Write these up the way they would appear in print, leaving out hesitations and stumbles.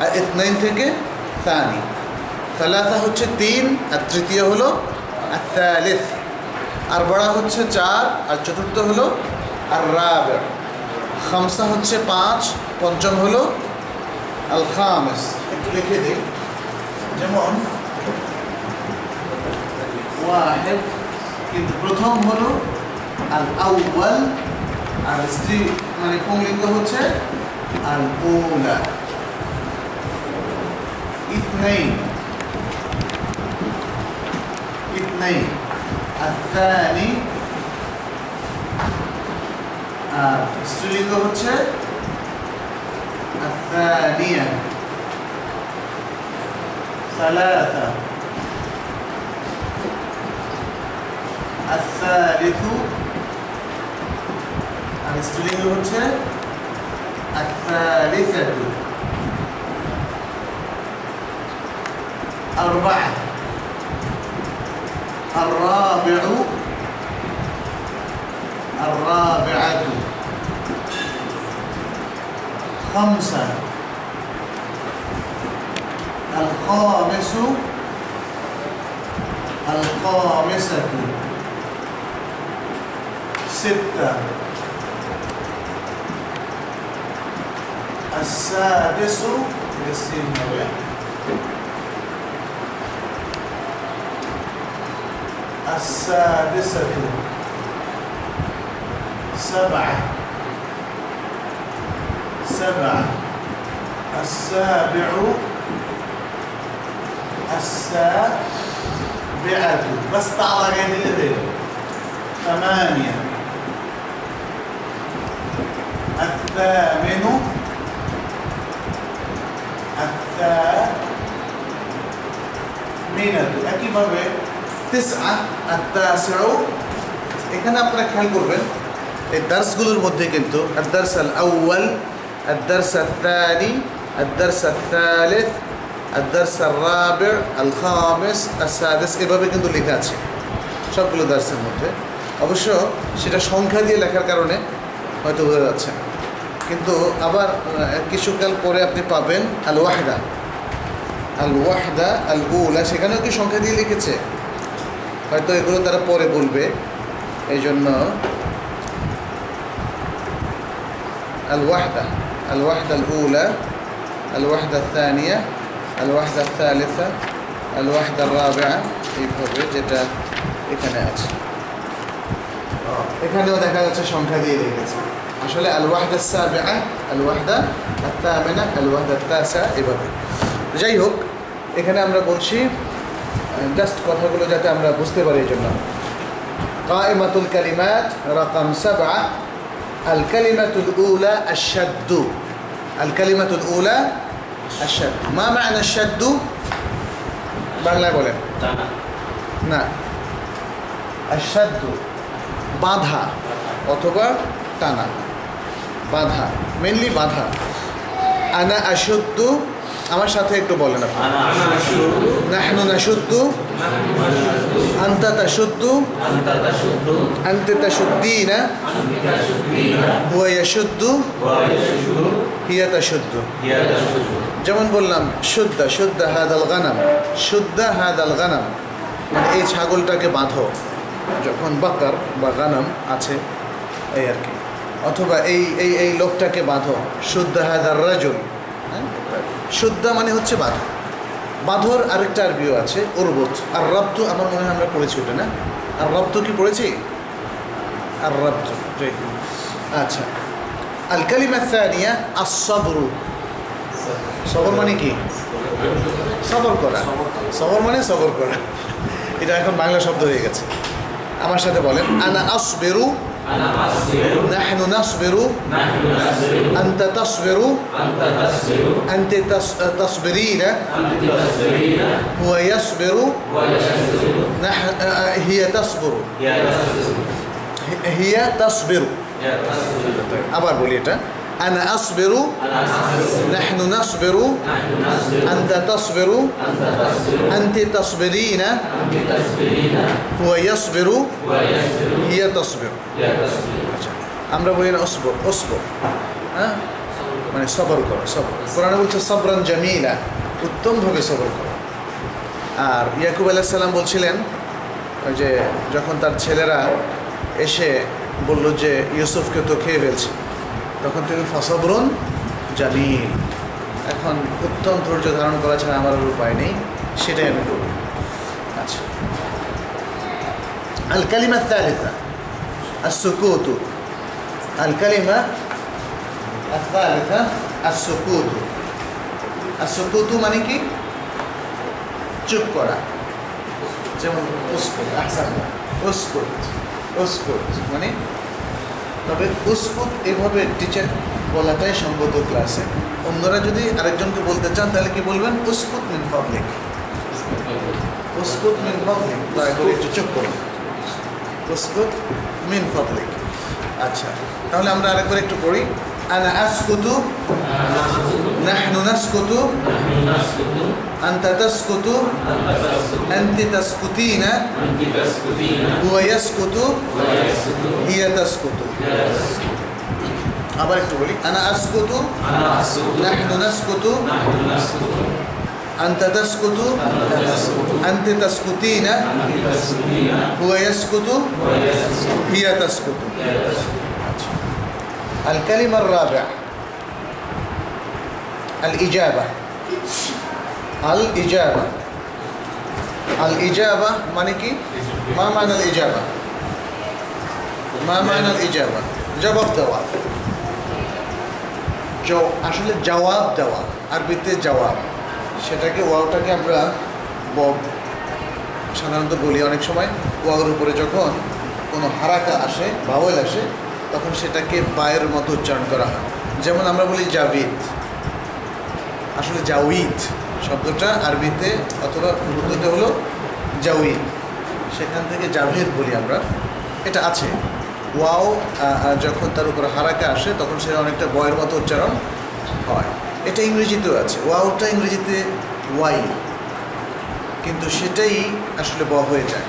আর ইতনাইন থেকে সানি। সালাসা হচ্ছে 3 আর তৃতীয় হলো আস-সালিস। আরবা'a হচ্ছে 4 আর চতুর্থ হলো আর-রাবি'। খামসা হচ্ছে 5, পঞ্চম হলো আল-খামিস। একটু লিখে দিই, যেমন ওয়াহিদ কিন্তু প্রথম হলো আল-আউয়াল, আর স্ত্রী মানে পুংলিঙ্গ হচ্ছে আল-উলা। ইতনাইন আল-থানি, আর স্ত্রীলিঙ্গ হচ্ছে আল-থানিয়া। সালাসা আল-সালিসু, আর স্ত্রীলিঙ্গ হচ্ছে আল-সালিসাতু। আরবা'a আর-রাবি'ু আর-রাবি'াতু। খামসা আল-খামিসু আল-খামিসাতু। সিত্তা আস-সাদিসু, বিসিন হবে আস-সাদিসাতু। সাব'a আস-সাবি'ু আস-সাবি'াতু। বাস তাআলা আগে দিলে দেবে। ثمانية الثامن الثامنة একইভাবে 9 التاسع। এখানে আপনারা খেয়াল করবেন এই দার্সগুলোর মধ্যে কিন্তু الدرس الأول الدرس الثاني الدرس الثالث الدرس الرابع الخامس السادس এভাবে কিন্তু লেখা আছে সবগুলো দার্সের মধ্যে। অবশ্য সেটা সংখ্যা দিয়ে লেখার কারণে হয়তো বোঝা যাচ্ছে না, কিন্তু আবার কিছুকাল পরে আপনি পাবেন আল-ওয়াহদা আল-উলা, সেখানেও কি সংখ্যা দিয়ে লিখেছে, হয়তো এগুলো তারা পরে বলবে। এই জন্য আল-ওয়াহদা আল-উলা, আল-ওয়াহদা আল-থানিয়া, আল-ওয়াহদা আল-থালিসা, আল-ওয়াহদা আর-রাবি'a, এইভাবে যেটা এখানে আছে। এখানেও দেখা যাচ্ছে সংখ্যা দিয়ে রেখেছে। আসলে আল-ওয়াহদা আস-সাবি'a, আল-ওয়াহদা আত-তামিনা, আল-ওয়াহদা আত-তাসি'a, এভাবে। যাই হোক, এখানে আমরা বলছি জাস্ট কথাগুলো যাতে আমরা বুঝতে পারি, এই জন্য কাইমাতুল কালিমাত রকম 7। আল-কালিমাতুল উলা আশ-শাদ্দু। আল-কালিমাতুল উলা আশ-শাদ্দু। মা মা'না আশ-শাদ্দু? বাংলায় বলেন না। আশ-শাদ্দু বাঁধা অথবা টানা, বাঁধা, মেনলি বাঁধা। আনা আশুদ্দু, আমার সাথে একটু বলেন আপনি। নাহনু নাশুদ্দু, আনতা তাশুদ্দু, আনতা তাশুদ্দিনা, হুয়া ইয়াশুদ্দু, হিয়া তাশুদ্দু। যেমন বললাম শুদ্দা হাদাল গানাম, শুদ্দা হাদাল গানাম মানে এই ছাগলটাকে বাঁধো, যখন বাকার বা গানাম আছে এই আর কি। অথবা এই লোকটাকে বাঁধো, শুদ্দা হাদার রাজুল। শুদ্ধা মানে হচ্ছে বাঁধো। বাঁধর আরেকটা আরবিও আছে উরবুত। আর রব্তু আমার মনে হয় আমরা পড়েছি ওটা, না? আর রব্তু কি পড়েছি? আর রব্তু, আচ্ছা। আল কালিমা সানিয়া আস-সাবরু। সবর মানে কি? সবর করা। সবর মানে সবর করা। এটা এখন বাংলা শব্দ হয়ে গেছে। আমার সাথে বলেন, আনা আসবিরু, নাহনু নাসবিরু, আনতা তাসবিরু, আনতি তাসবিরিনা, হুয়া ইয়াসবিরু, হিয়া তাসবিরু, হিয়া তাসবিরু। আবার বলি এটা, আনা আসবিরু, নাহনু নাসবিরু, আনতা তাসবিরু, আনতি তাসবিরিনা, হুয়া ইয়াসবিরু, হিয়া তাসবিরু। আচ্ছা, আমরা বলি না অসবর, অসবর, হ্যাঁ, মানে সবর করো, সবর। কোরআনে বলছে সবরান জামিলা, উত্তমভাবে সবর করো। আর ইয়াকুব আলাইহিস সালাম বলছিলেন ওই যে যখন তার ছেলেরা এসে বলল যে ইউসুফকে তো খেয়ে ফেলছে, তখন তিনি ফসবরুন জামিল, এখন উত্তম ধৈর্য ধারণ করা ছাড়া আমার আর উপায় নেই, সেটাই আমি করব। আচ্ছা, আল কালিমা الثالثة السكوت। الكلمة الثالثة السكوت। السكوت মানে কি? চুপ করা। যেমন উসকুত, আহসান, উসকুত, উসকুত মানে, তবে উসকুত এভাবে টিচার বলাটাই সঙ্গত ক্লাসে। অন্যরা যদি আরেকজনকে বলতে চান তাহলে কি বলবেন? উসকুত মিন ফাদলিক, উসকুত মিন ফাদলিক, দয়া করে একটু চুপ করুন, উসকুত মিন ফাদলিক। আচ্ছা, তাহলে আমরা আরেকবার একটু পড়ি। আনা আসকুতু, নাহনু নাসকুতু, আনতা তাসকুতু, আনতি তাসকুতিনা, হুয়া ইয়াসকুতু, হিয়া তাসকুতু। আবার একটু বলি। আনা আসকুতু, নাহনু নাসকুতু, আনতা তাসকুতু, আনতি তাসকুতিনা, হুয়া ইয়াসকুতু, হিয়া তাসকুতু। الكلمة الرابعة الإجابة। الإجابة، الإجابة মানে কি? ما معنى الإجابة؟ ما معنى الإجابة؟ জবাব দেওয়া। আসলে জবাব দেওয়া, আরবিতে জবাব, সেটাকে ওয়াওটাকে আমরা সাধারণত বলি অনেক সময়। ওয়াওর উপরে যখন কোনো হারাকা আসে, ভাওয়েল আসে, তখন সেটাকে বায়ের মতো উচ্চারণ করা হয়। যেমন আমরা বলি জাভিদ, আসলে জাউইদ শব্দটা আরবিতে অথবা উর্দুতে হলো জাউইদ, সেখান থেকে জাভেদ বলি আমরা। এটা আছে। ওয়াও যখন তার উপর হারাকা আসে তখন সেটা অনেকটা বয়ের মতো উচ্চারণ হয়। এটা ইংরেজিতেও আছে। ওয়াওটা ইংরেজিতে ওয়াই, কিন্তু সেটাই আসলে ব হয়ে যায়।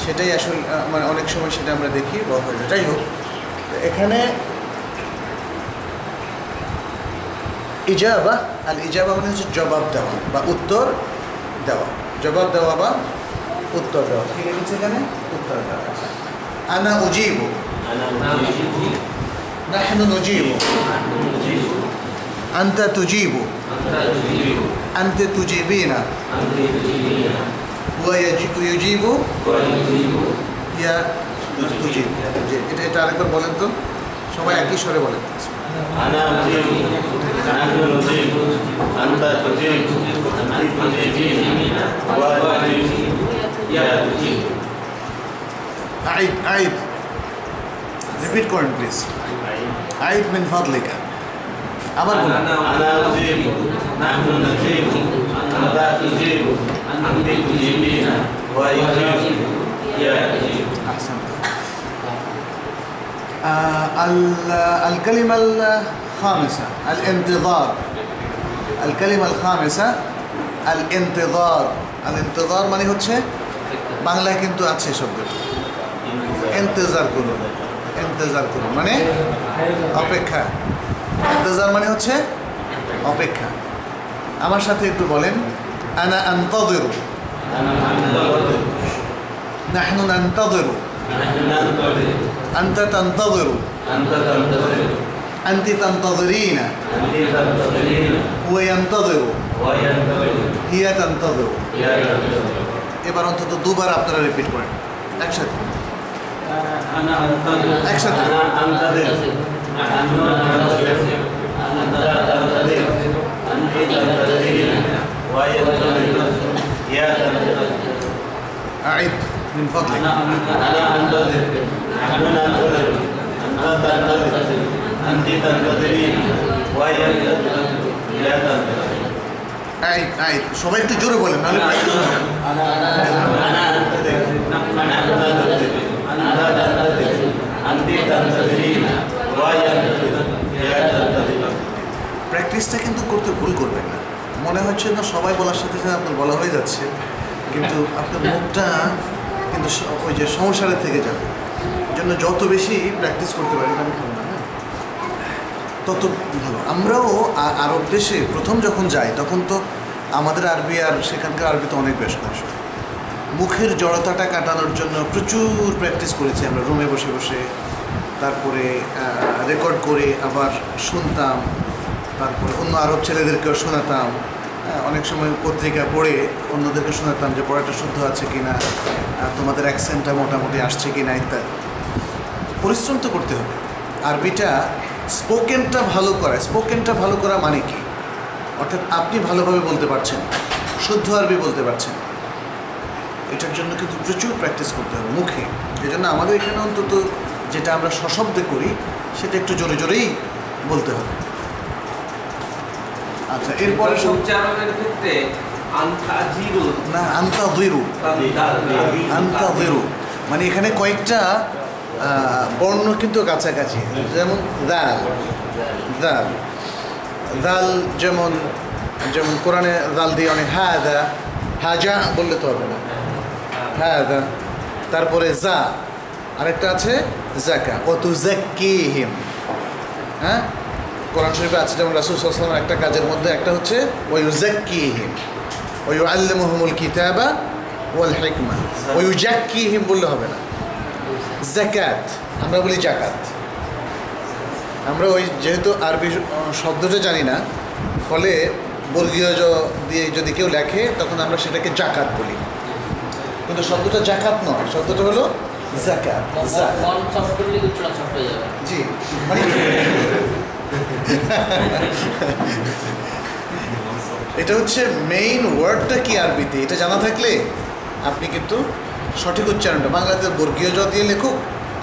সেটাই আসলে মানে অনেক সময় সেটা আমরা দেখি ব হয়ে যায়। যাই হোক, এখানে ইজাবা, আল ইজাবা মানে হচ্ছে জবাব দেওয়া বা উত্তর দেওয়া। জবাব দেওয়া বা উত্তর দেওয়া। ঠিক আছে, এখানে উত্তর দেওয়া। আনা উজিবু, নাহনু নুজিবু, আনতা তুজিবু, আনতা তুজিবিনা, হুয়া ইউজিবু, ইয়া তুজিবু। এটা আরেকবার বলেন তো, সবাই একই স্বরে বলেন। আনা উজিবু, নাহনু নুজিবু, আনতা তুজিবু, আনতি তুজিবিনা, হুয়া ইউজিবু, ইয়া তুজিবু। আইদ, আইদ, রিপিট করেন প্লিজ। আইদ মিন ফাদলিকা। আবার বলুন। আনা উজিবু, নাহনু নুজিবু, আনতা তুজিবু, আনতি তুজিবিনা, হুয়া ইউজিবু, ইয়া তুজিবু। أحسنت. الكلمة الخامسة الانتظار. الكلمة الخامسة الانتظار. الانتظار মানে হচ্ছে বাংলায় কিন্তু আছে শব্দটা ইন্তজার করুন। ইন্তজার করুন মানে অপেক্ষা। ইন্তজার মানে হচ্ছে অপেক্ষা। আমার সাথে একটু বলেন। আনা আনতাযিরু, নাহনু নানতাযিরু, আনতা তানতাযিরু, আনতি তানতাযিরিনা, হুয়া ইয়ানতাযিরু, হিয়া তানতাযিরু। এবার অন্তত দুবার আপনারা রিপিট করেন একসাথে। একসাথে। أعد من فضلك. أنا أنتظر، نحن ننتظر، أنت تنتظر، أنت تنتظرين، وهي تنتظر، لا تنتظر. أعد، أعد. সবাই একটু জোরে বলেন নাহলে أنا أنتظر، نحن ننتظر، أنت تنتظر، أنت تنتظرين، وهي تنتظر، لا تنتظر. প্র্যাকটিসটা কিন্তু করতে ভুল করবেন না। মনে হচ্ছে না সবাই বলার সাথে সাথে আপনার বলা হয়ে যাচ্ছে, কিন্তু আপনার মুখটা কিন্তু ওই যে সমস্যার থেকে যাবে। এই জন্য যত বেশি প্র্যাকটিস করতে পারেন আমি করব না। তত ভালো। আমরাও আরব দেশে প্রথম যখন যাই তখন তো আমাদের আরবি আর সেখানকার আরবি তো অনেক বেশ কষ্ট। মুখের জড়তাটা কাটানোর জন্য প্রচুর প্র্যাকটিস করেছি আমরা রুমে বসে বসে, তারপরে রেকর্ড করে আবার শুনতাম, তারপরে অন্য আরব ছেলেদেরকেও শোনাতাম, অনেক সময় পত্রিকা পড়ে অন্যদেরকে শোনাতাম যে পড়াটা শুদ্ধ আছে কি না, তোমাদের অ্যাকসেন্টটা মোটামুটি আসছে কি না ইত্যাদি। পরিশ্রম তো করতে হবে। আরবিটা স্পোকেনটা ভালো করা মানে কি, অর্থাৎ আপনি ভালোভাবে বলতে পারছেন, শুদ্ধ আরবি বলতে পারছেন, এটার জন্য কিন্তু প্রচুর প্র্যাকটিস করতে হবে মুখে। এই জন্য আমাদের এখানে অন্তত যেটা আমরা সশব্দে করি সেটা একটু জোরে জোরেই বলতে হবে। আচ্ছা, এরপরে উচ্চারণের ক্ষেত্রে না আন্তাযিরু মানে এখানে কয়েকটা বর্ণ কিন্তু কাছাকাছি, যেমন দাল দাল দাল, যেমন কোরআনে দাল দিয়ে অনেক হাদা হাজা বললে তো হবে না, হাদা। তারপরে জা, আরেকটা আছে জাকা, ওয়াতুযাক্কিহিম। হ্যাঁ, কোরআন শরীফে আছে যেমন রাসূল সাল্লাল্লাহু আলাইহি ওয়াসাল্লাম একটা কাজের মধ্যে একটা হচ্ছে ওয়ায়ুযাক্কিহিম ওয়ায়ুআল্লিমুহুমুল কিতাবা ওয়াল হিকমা। ওয়ায়ুযাক্কিহিম বললে হবে না। যাকাত আমরা বলি জাকাত। আমরা ওই যেহেতু আরবি শব্দটা জানি না, ফলে বর্গীয় জ দিয়ে যদি কেউ লেখে তখন আমরা সেটাকে জাকাত বলি, কিন্তু শব্দটা জাকাত নয়, শব্দটা হলো যাকাত। জি, মানে এটা হচ্ছে মেইন ওয়ার্ডটা কি আরবিতে, এটা জানা থাকলে আপনি কিন্তু সঠিক উচ্চারণটা, বাংলাতে বর্গীয় জ দিয়ে লেখুক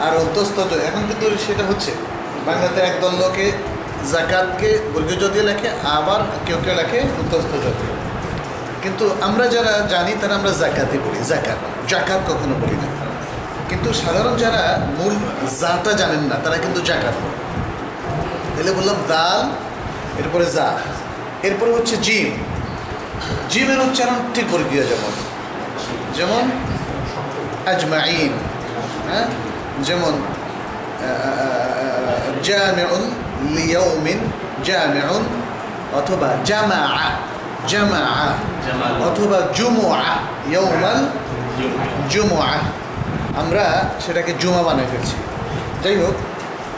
আর অন্তস্থ জ, এখন কিন্তু সেটা হচ্ছে বাংলাতে একদল লোকে জাকাতকে বর্গীয় জ দিয়ে লেখে, আবার কেউ কেউ লেখে অন্তস্থ জ দিয়ে, কিন্তু আমরা যারা জানি তারা আমরা জাকাতই বলি, জাকাত কখনো বলি না। কিন্তু সাধারণ যারা মূল জাটা জানেন না তারা কিন্তু জাকাত বলে। তাহলে বললাম দাল, এরপরে জা, এরপরে হচ্ছে জিম। জিমের উচ্চারণ ঠিক বর্গীয়, যেমন আজমাইন, হ্যাঁ, যেমন জামিউন লিয়াউমিন, জামিউন, অথবা জামাআ অথবা জুমুআ, ইয়াউমাল জুমুআ, আমরা সেটাকে জুমা বানিয়ে ফেলছি। যাই হোক,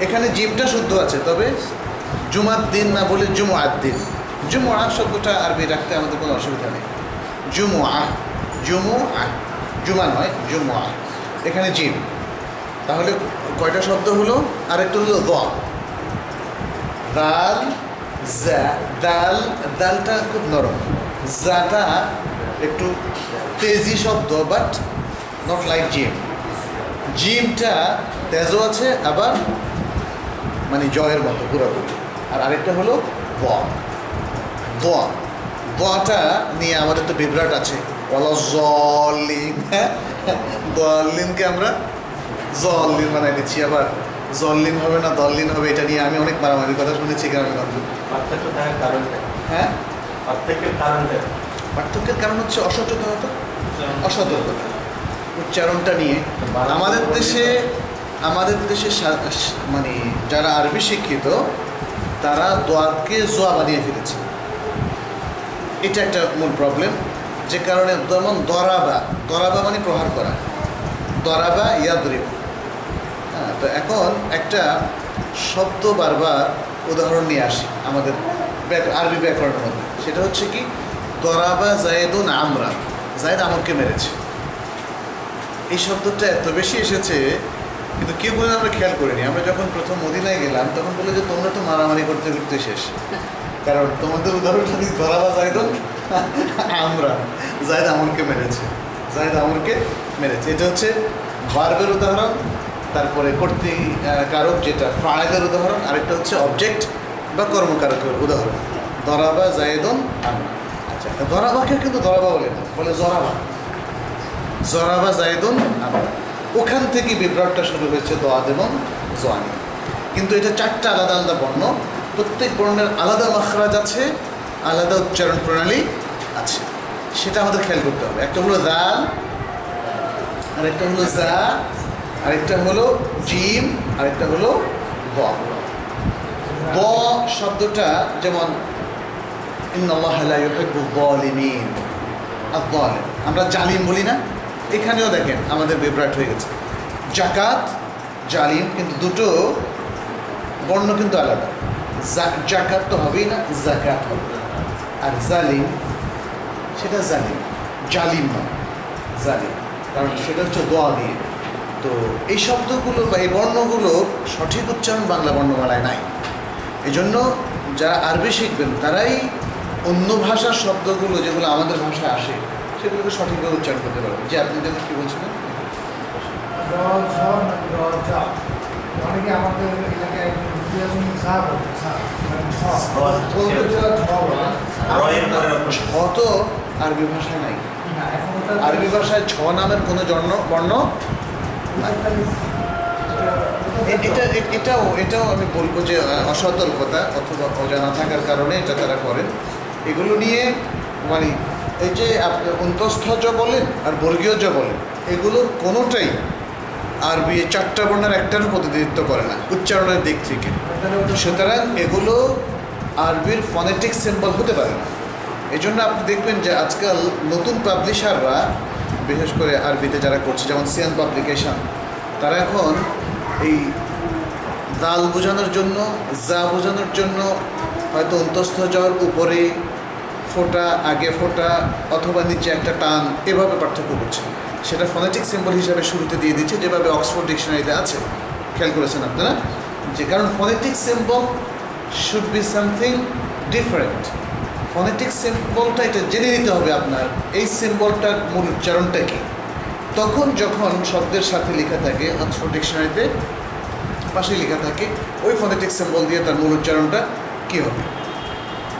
এখানে জিমটা শুদ্ধ আছে, তবে জুমার দিন না বলে জুমুআর দিন। জুমুআ শব্দটা আরবি রাখতে আমাদের কোনো অসুবিধা নেই। জুমুআ জুমা নয়, জুমুআ, এখানে জিম। তাহলে কয়টা শব্দ হলো? আরেকটা হলো দাল জা, দালটা খুব নরম, জাটা একটু তেজি শব্দ, বাট নট লাইক জিমটা তেজও আছে আবার মানে জয়ের মতো পুরোপুরি। আর আরেকটা হলো দোয়াটা নিয়ে আমাদের তো বিভ্রাট আছে, দলিনকে আমরা জলিন বানাই দিচ্ছি, আবার জল্লিন হবে না দল্লিন হবে, এটা নিয়ে আমি অনেক মারামারি কথা শুনেছি। হ্যাঁ, পার্থক্যের কারণ হচ্ছে অসচেতনতা, উচ্চারণটা নিয়ে। আমাদের দেশে মানে যারা আরবি শিক্ষিত তারা দোয়াকে জোয়া বানিয়ে ফেলেছে, এটা একটা মূল প্রবলেম। যে কারণে যেমন দরাবা মানে প্রহার করা, দরাবা ইয়াদরিব। হ্যাঁ, তো এখন একটা শব্দ বারবার উদাহরণ নিয়ে আসি আমাদের আরবি ব্যাকরণের মধ্যে, সেটা হচ্ছে কি, দরাবা জায়েদুন আমরা, জায়েদ আমরকে মেরেছে। এই শব্দটা এত বেশি এসেছে কিন্তু কেউ বলে আমরা খেয়াল করিনি। আমরা যখন প্রথম মদিনায় গেলাম তখন বলে যে তোমরা তো মারামারি করতে করতে শেষ, কারণ তোমাদের উদাহরণ যদি দরাবা জায়েদুন আমরা, জায়েদ আমরকে মেরেছে, এটা হচ্ছে ভার্বের উদাহরণ। তারপরে কর্তৃকারক যেটা ফাইলের উদাহরণ, আরেকটা হচ্ছে অবজেক্ট বা কর্মকারকের উদাহরণ, দরাবা জায়েদুন আমরা। আচ্ছা, দরাবাকে কিন্তু দরাবা বলে না, বলে জরাবা জায়েদুন আমরা। ওখান থেকে বিভ্রাটটা শুরু হয়েছে দোয়াদ এবং জোয়ানি। কিন্তু এটা চারটা আলাদা আলাদা বর্ণ, প্রত্যেক বর্ণের আলাদা মাখরাজ আছে, আলাদা উচ্চারণ প্রণালী আছে, সেটা আমাদের খেয়াল করতে হবে। একটা হলো দাল, আরেকটা হলো জা, আরেকটা হলো জিম, আরেকটা হলো ব। দ শব্দটা যেমন ইন্নাল্লাহা লা ইউহিব্বুয যালিমিন, আয-যালিম, আমরা জালিম বলি না, এখানেও দেখেন আমাদের বিভ্রাট হয়ে গেছে। জাকাত, জালিম, কিন্তু দুটো বর্ণ কিন্তু আলাদা। জাকাত তো হবেই না, জাকাত হবে। আর জালিম, সেটা জালিম, জালিম না, জালিম, কারণ সেটা হচ্ছে দোয়া দিয়ে। তো এই শব্দগুলো বা এই বর্ণগুলোর সঠিক উচ্চারণ বাংলা বর্ণমালায় নাই। এই জন্য যারা আরবি শিখবেন তারাই অন্য ভাষার শব্দগুলো যেগুলো আমাদের ভাষায় আসে সেগুলোকে সঠিকভাবে উচ্চারণ করতে পারবেন। যে আপনি যেন কী বলছিলেন? অনেকে আমাদের এলাকায় ছ তো আরবি ভাষায় নাই। আরবি ভাষায় ছ নামের কোনো বর্ণ এটাও আমি বলবো যে অসতর্কতা অথবা অজানা থাকার কারণে এটা তারা করেন। এগুলো নিয়ে মানে এই যে আপনি অন্তঃস্থ জ বলেন আর বর্গীয় জ বলেন, এগুলোর কোনোটাই আরবি চারটা বর্ণের একটারও প্রতিনিধিত্ব করে না উচ্চারণের দিক থেকে। সুতরাং এগুলো আরবির ফনেটিক সিম্বল হতে পারে না। এই জন্য আপনি দেখবেন যে আজকাল নতুন পাবলিশাররা বিশেষ করে আরবিতে যারা করছে, যেমন সিয়ান পাবলিকেশন, তারা এখন এই দাল বোঝানোর জন্য, যা বোঝানোর জন্য হয়তো অন্তঃস্থ জ্বর উপরে ফোঁটা, আগে ফোঁটা অথবা নিচে একটা টান, এভাবে পার্থক্য করছে। সেটা ফনেটিক সিম্বল হিসাবে শুরুতে দিয়ে দিচ্ছে, যেভাবে অক্সফোর্ড ডিকশনারিতে আছে। খেয়াল করেছেন আপনারা? যে কারণ phonetic symbol should be something different. Phonetic সিম্বলটা এটা জেনে নিতে হবে আপনার, এই সিম্বলটার মূল উচ্চারণটা কী। তখন যখন শব্দের সাথে লেখা থাকে, অক্সফোর্ড ডিকশনারিতে পাশে লেখা থাকে, ওই ফনেটিক সিম্বল দিয়ে তার মূল উচ্চারণটা কী হবে।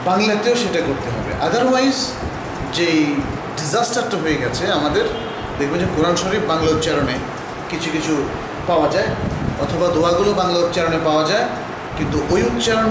বাংলাতেও সেটা করতে হবে। আদারওয়াইজ যেই ডিজাস্টারটা হয়ে গেছে আমাদের, দেখবেন যে কোরআন শরীফ বাংলা উচ্চারণে কিছু কিছু পাওয়া যায়, অথবা দোয়াগুলো বাংলা উচ্চারণে পাওয়া যায়, কিন্তু ওই উচ্চারণ